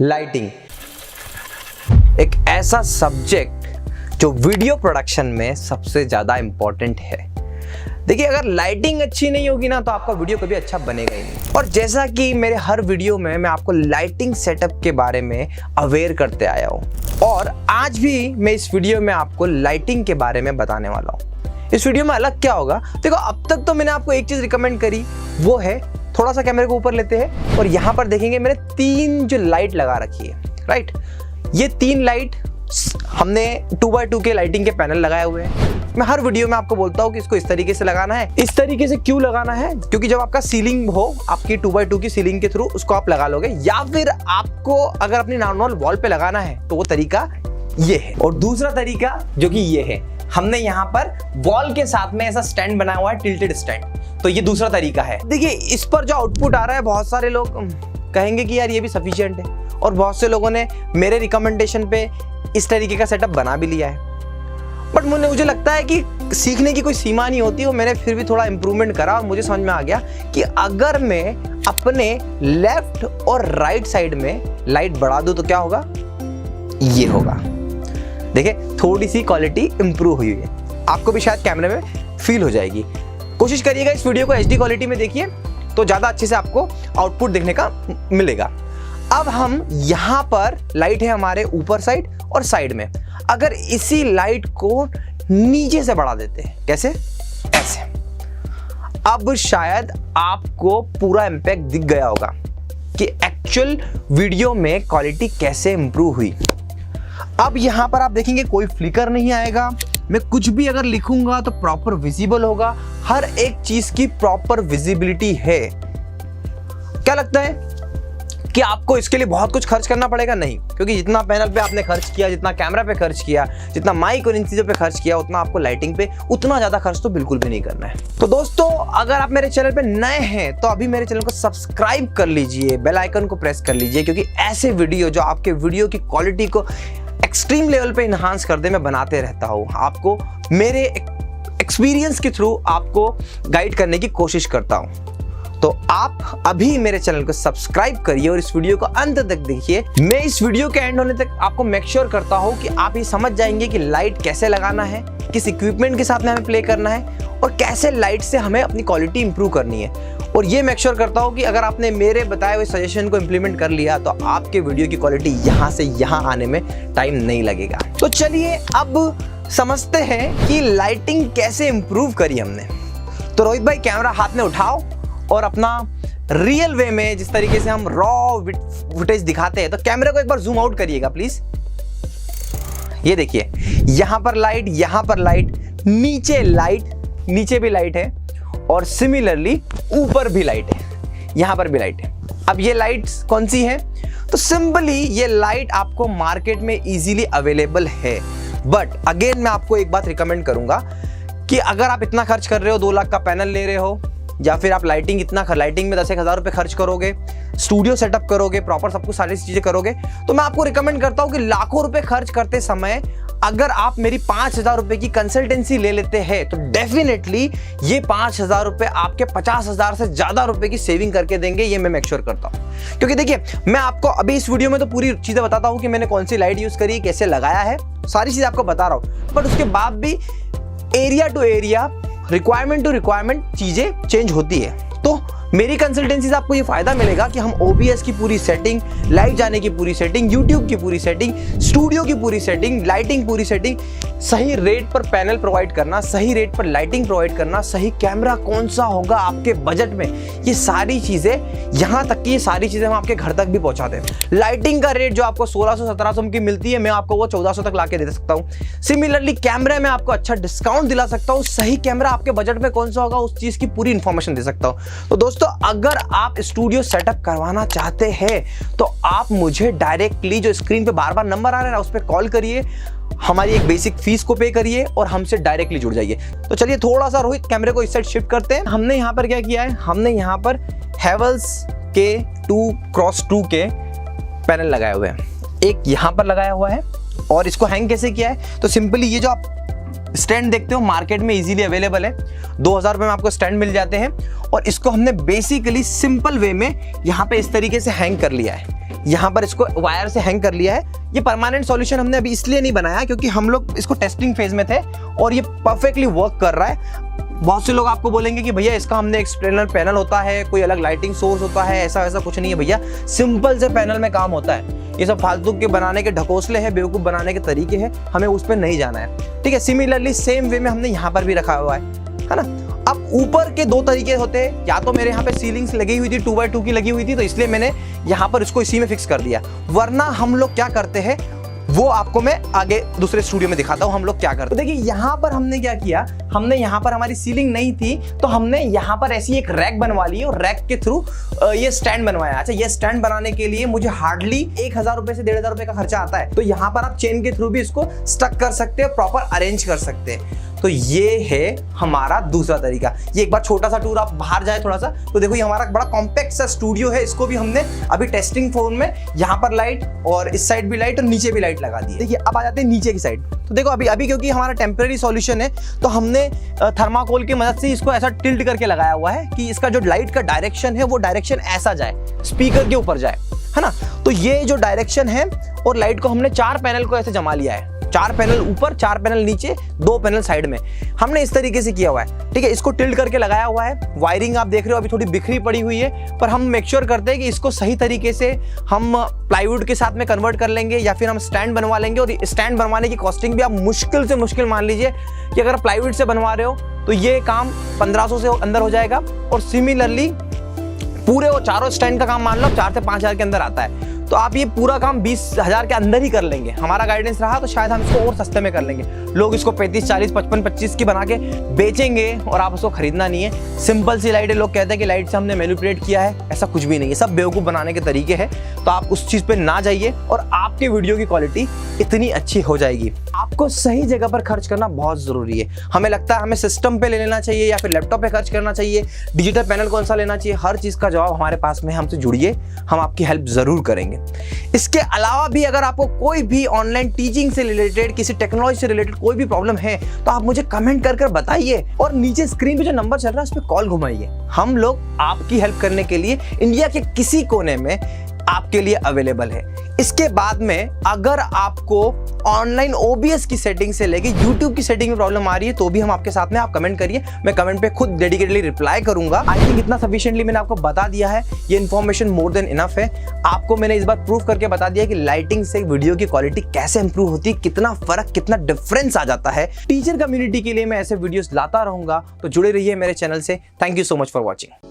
Lighting एक ऐसा subject जो वीडियो प्रोडक्शन में सबसे ज़्यादा इम्पॉर्टेंट है। देखिए, अगर लाइटिंग अच्छी नहीं होगी ना तो आपका वीडियो कभी अच्छा बनेगा ही नहीं। और जैसा कि मेरे हर वीडियो में मैं आपको लाइटिंग सेटअप के बारे में अवेयर करते आया हूँ, और आज भी मैं इस वीडियो में आपको लाइटिंग के बारे में बताने वाला हूँ। इस वीडियो में अलग क्या होगा, देखो अब तक तो मैंने आपको एक चीज़ रिकमेंड करी, वो है थोड़ा सा कैमरे को ऊपर लेते हैं और यहाँ पर देखेंगे मैंने 3 जो लाइट लगा रखी है, राइट। ये 3 लाइट हमने 2x2 के लाइटिंग के पैनल लगाए हुए हैं। मैं हर वीडियो में आपको बोलता हूँ कि इसको इस तरीके से लगाना है। इस तरीके से क्यों लगाना है, क्योंकि जब आपका सीलिंग हो, आपकी 2x2 की सीलिंग के थ्रू उसको आप लगा लोगे, या फिर आपको अगर अपनी नॉर्मल वॉल पे लगाना है तो वो तरीका ये है। और दूसरा तरीका जो कि ये है, हमने यहाँ पर वॉल के साथ में ऐसा स्टैंड बनाया हुआ है, टिल्टेड स्टैंड। तो ये दूसरा तरीका है। देखिए, इस पर जो आउटपुट आ रहा है, बहुत सारे लोग कहेंगे कि यार ये भी सफिशिएंट है, और बहुत से लोगों ने मेरे रिकमेंडेशन पे इस तरीके का सेटअप बना भी लिया है। बट मुझे लगता है कि सीखने की कोई सीमा नहीं होती, और मैंने फिर भी थोड़ा इंप्रूवमेंट करा और मुझे समझ में आ गया कि अगर मैं अपने लेफ्ट और राइट साइड में लाइट बढ़ा दूं तो क्या होगा, ये होगा। देखिए, थोड़ी सी क्वालिटी इंप्रूव हुई है, आपको भी शायद कैमरे में फील हो जाएगी। कोशिश करिएगा इस वीडियो को HD क्वालिटी में देखिए, तो ज़्यादा अच्छे से आपको आउटपुट देखने का मिलेगा। अब हम यहाँ पर लाइट है हमारे ऊपर साइड और साइड में, अगर इसी लाइट को नीचे से बढ़ा देते हैं, कैसे, ऐसे। अब शायद आपको पूरा इम्पैक्ट दिख गया होगा कि एक्चुअल वीडियो में क्वालिटी कैसे इंप्रूव हुई। अब यहाँ पर आप देखेंगे कोई फ्लिकर नहीं आएगा, मैं कुछ भी अगर लिखूंगा तो प्रॉपर विजिबल होगा, हर एक चीज की प्रॉपर विजिबिलिटी है। क्या लगता है कि आपको इसके लिए बहुत कुछ खर्च करना पड़ेगा? नहीं, क्योंकि जितना पैनल पे आपने खर्च किया, जितना कैमरा पे खर्च किया, जितना माइक और इन चीजों पे खर्च किया, उतना आपको लाइटिंग पे उतना ज्यादा खर्च तो बिल्कुल भी नहीं करना है। तो दोस्तों, अगर आप मेरे चैनल पे नए हैं तो अभी मेरे चैनल को सब्सक्राइब कर लीजिए, बेल आइकन को प्रेस कर लीजिए, क्योंकि ऐसे वीडियो जो आपके वीडियो की क्वालिटी को एक्सट्रीम लेवल पे इन्हांस कर दे, मैं बनाते रहता हूँ। आपको मेरे एक्सपीरियंस के थ्रू आपको गाइड करने की कोशिश करता हूँ। तो आप अभी मेरे चैनल को सब्सक्राइब करिए और इस वीडियो को अंत तक देखिए। मैं इस वीडियो के एंड होने तक आपको मेक श्योर करता हूँ कि आप ये समझ जाएंगे कि लाइट कैसे लगाना है, किस इक्विपमेंट के साथ में हमें प्ले करना है, और कैसे लाइट से हमें अपनी क्वालिटी इंप्रूव करनी है। और ये मेक श्योर करता हूँ कि अगर आपने मेरे बताए हुए सजेशन को इंप्लीमेंट कर लिया तो आपके वीडियो की क्वालिटी यहाँ से यहाँ आने में टाइम नहीं लगेगा। तो चलिए अब समझते हैं कि लाइटिंग कैसे इंप्रूव करी हमने। तो रोहित भाई, कैमरा हाथ में उठाओ और अपना रियल वे में जिस तरीके से हम रॉ फुटेज दिखाते हैं, तो कैमरे को एक बार जूम आउट करिएगा प्लीज। ये देखिए, यहां पर लाइट, यहां पर लाइट, नीचे लाइट, नीचे भी लाइट है, और सिमिलरली ऊपर भी लाइट है, यहां पर भी लाइट है। अब ये लाइट्स कौन सी है? तो सिंपली ये लाइट आपको मार्केट में इजीली अवेलेबल है। बट अगेन मैं आपको एक बात रिकमेंड करूंगा कि अगर आप इतना खर्च कर रहे हो, 2 लाख का पैनल ले रहे हो, या फिर आप लाइटिंग में 10-1 हज़ार रुपए खर्च करोगे, स्टूडियो सेटअप करोगे, प्रॉपर सब कुछ सारी चीजें करोगे, तो मैं आपको रिकमेंड करता हूं कि लाखों रुपए खर्च करते समय अगर आप मेरी 5,000 रुपए की कंसल्टेंसी ले लेते हैं तो डेफिनेटली ये 5,000 रुपए आपके 50,000 से ज्यादा रुपए की सेविंग करके देंगे। ये मैं मेक श्योर करता हूं, क्योंकि देखिए, मैं आपको अभी इस वीडियो में तो पूरी चीजें बताता हूं कि मैंने कौन सी लाइट यूज करी, कैसे लगाया है, सारी चीजें आपको बता रहा हूं। बट उसके बाद भी area to area, requirement to requirement चीजें चेंज होती है। तो मेरी कंसल्टेंसी से आपको ये फायदा मिलेगा कि हम OBS की पूरी सेटिंग, लाइव जाने की पूरी सेटिंग, YouTube की पूरी सेटिंग, स्टूडियो की पूरी सेटिंग, लाइटिंग पूरी सेटिंग, सही रेट पर पैनल प्रोवाइड करना, सही रेट पर लाइटिंग प्रोवाइड करना, सही कैमरा कौन सा होगा आपके बजट में, ये सारी चीजें, यहाँ तक कि ये सारी चीजें हम आपके घर तक भी पहुंचाते हैं। लाइटिंग का रेट जो आपको 1600-1700 की मिलती है, मैं आपको वो 1400 तक लाके दे सकता हूँ। सिमिलरली कैमरे में आपको अच्छा डिस्काउंट दिला सकता हूँ, सही कैमरा आपके बजट में कौन सा होगा उस चीज की पूरी इंफॉर्मेशन दे सकता हूँ। तो दोस्तों, अगर आप स्टूडियो सेटअप करवाना चाहते हैं तो आप मुझे डायरेक्टली, जो स्क्रीन पे बार बार नंबर आ रहा है ना, उस पर कॉल करिए, हमारी एक बेसिक फीस को पे करिए और हमसे डायरेक्टली जुड़ जाइए। तो चलिए थोड़ा सा रोहित कैमरे को इस साइड शिफ्ट करते हैं। हमने यहाँ पर क्या किया है, हमने यहाँ पर हैवेल्स के 2x2 के पैनल लगाए हुए हैं, एक यहाँ पर लगाया हुआ है, और इसको हैंग कैसे किया है, तो सिंपली ये जो आप स्टैंड देखते हो मार्केट में इजीली अवेलेबल है, 2000 रुपये में आपको स्टैंड मिल जाते हैं। और इसको हमने बेसिकली सिंपल वे में यहाँ पे इस तरीके से हैंग कर लिया है, यहाँ पर इसको वायर से हैंग कर लिया है। ये परमानेंट सॉल्यूशन हमने अभी इसलिए नहीं बनाया क्योंकि हम लोग इसको टेस्टिंग फेज में थे और ये परफेक्टली वर्क कर रहा है। बहुत से लोग आपको बोलेंगे कि भैया इसका हमने एक्सटर्नल पैनल होता है, कोई अलग लाइटिंग सोर्स होता है, ऐसा वैसा कुछ नहीं है भैया, सिंपल से पैनल में काम होता है। ये सब फालतू के बनाने के ढकोसले हैं, बेवकूफ़ बनाने के तरीके हैं, हमें उस पर नहीं जाना है, ठीक है। सिमिलरली सेम वे में हमने यहाँ पर भी रखा हुआ है ना। अब ऊपर के 2 तरीके होते हैं, या तो मेरे यहाँ पे सीलिंग्स लगी हुई थी 2x2 की लगी हुई थी तो इसलिए मैंने यहाँ पर इसको इसी में फिक्स कर दिया, वरना हम लोग क्या करते हैं वो आपको मैं आगे दूसरे स्टूडियो में दिखाता हूँ हम लोग क्या करते हैं। देखिए यहाँ पर हमने क्या किया, हमने यहाँ पर हमारी सीलिंग नहीं थी तो हमने यहाँ पर ऐसी एक रैक बनवा ली और रैक के थ्रू ये स्टैंड बनवाया। अच्छा, ये स्टैंड बनाने के लिए मुझे हार्डली 1000 रुपए से 1500 रुपए का खर्चा आता है, तो यहाँ पर आप चेन के थ्रू भी इसको स्टक कर सकते हैं, प्रॉपर अरेंज कर सकते हैं। तो ये है हमारा दूसरा तरीका। ये एक बार छोटा सा टूर आप बाहर जाए थोड़ा सा तो देखो ये हमारा बड़ा कॉम्पैक्ट सा स्टूडियो है, इसको भी हमने अभी टेस्टिंग फोन में यहाँ पर लाइट और इस साइड भी लाइट और नीचे भी लाइट लगा दी है। देखिए अब आ जाते हैं नीचे की साइड। तो देखो अभी क्योंकि हमारा टेम्परेरी सॉल्यूशन है तो हमने थर्माकोल की मदद से इसको ऐसा टिल्ट करके लगाया हुआ है कि इसका जो लाइट का डायरेक्शन है वो डायरेक्शन ऐसा जाए, स्पीकर के ऊपर जाए, है ना। तो ये जो डायरेक्शन है और लाइट को हमने 4 पैनल को ऐसे जमा लिया है, 4 पैनल ऊपर 4 पैनल नीचे 2 पैनल साइड में, हमने इस तरीके से किया हुआ है, ठीक है। इसको टिल्ट करके लगाया हुआ है। वायरिंग आप देख रहे हो अभी थोड़ी बिखरी पड़ी हुई है, पर हम मेक श्योर करते हैं कि इसको सही तरीके से हम प्लाईवुड के साथ में कन्वर्ट कर लेंगे या फिर हम स्टैंड बनवा लेंगे। और स्टैंड बनवाने की कॉस्टिंग भी आप मुश्किल से मुश्किल मान लीजिए कि अगर प्लाईवुड से बनवा रहे हो तो ये काम 1500 से अंदर हो जाएगा। और सिमिलरली पूरे वो चारों स्टैंड का काम मान लो 4 से 5000 के अंदर आता है, तो आप ये पूरा काम 20,000 के अंदर ही कर लेंगे। हमारा गाइडेंस रहा तो शायद हम इसको और सस्ते में कर लेंगे। लोग इसको 35, 40, 55, 25 की बना के बेचेंगे और आप उसको खरीदना नहीं है। सिंपल सी लाइट है, लोग कहते हैं कि लाइट से हमने मैनिपुलेट किया है, ऐसा कुछ भी नहीं है, सब बेवकूफ़ बनाने के तरीके हैं। तो आप उस चीज़ पे ना जाइए और आपके वीडियो की क्वालिटी इतनी अच्छी हो जाएगी। आपको सही जगह पर खर्च करना बहुत ज़रूरी है। हमें लगता है हमें सिस्टम पे ले लेना चाहिए या फिर लैपटॉप पे खर्च करना चाहिए, डिजिटल पैनल कौन सा लेना चाहिए, हर चीज़ का जवाब हमारे पास में। हमसे जुड़िए, हम आपकी हेल्प ज़रूर करेंगे। इसके अलावा भी अगर आपको कोई भी ऑनलाइन टीचिंग से रिलेटेड, किसी टेक्नोलॉजी से रिलेटेड कोई भी प्रॉब्लम है तो आप मुझे कमेंट कर बताइए और नीचे स्क्रीन पे जो नंबर चल रहा है उस पर कॉल घुमाइए। हम लोग आपकी हेल्प करने के लिए इंडिया के किसी कोने में आपके लिए अवेलेबल है। इसके बाद में अगर आपको ऑनलाइन OBS की सेटिंग से लेके YouTube की सेटिंग में प्रॉब्लम आ रही है तो भी हम आपके साथ में, आप कमेंट करिए, मैं कमेंट पे खुद डेडिकेटली रिप्लाई करूंगा। आई थिंक इतना सफिशिएंटली मैंने आपको बता दिया है, ये इन्फॉर्मेशन मोर देन इनफ है। आपको मैंने इस बार प्रूव करके बता दिया कि लाइटिंग से वीडियो की क्वालिटी कैसे इंप्रूव होती है, कितना फर्क, कितना डिफरेंस आ जाता है। टीचर कम्युनिटी के लिए मैं ऐसे वीडियोस लाता रहूंगा, तो जुड़े रहिए मेरे चैनल से। Thank you so much for watching.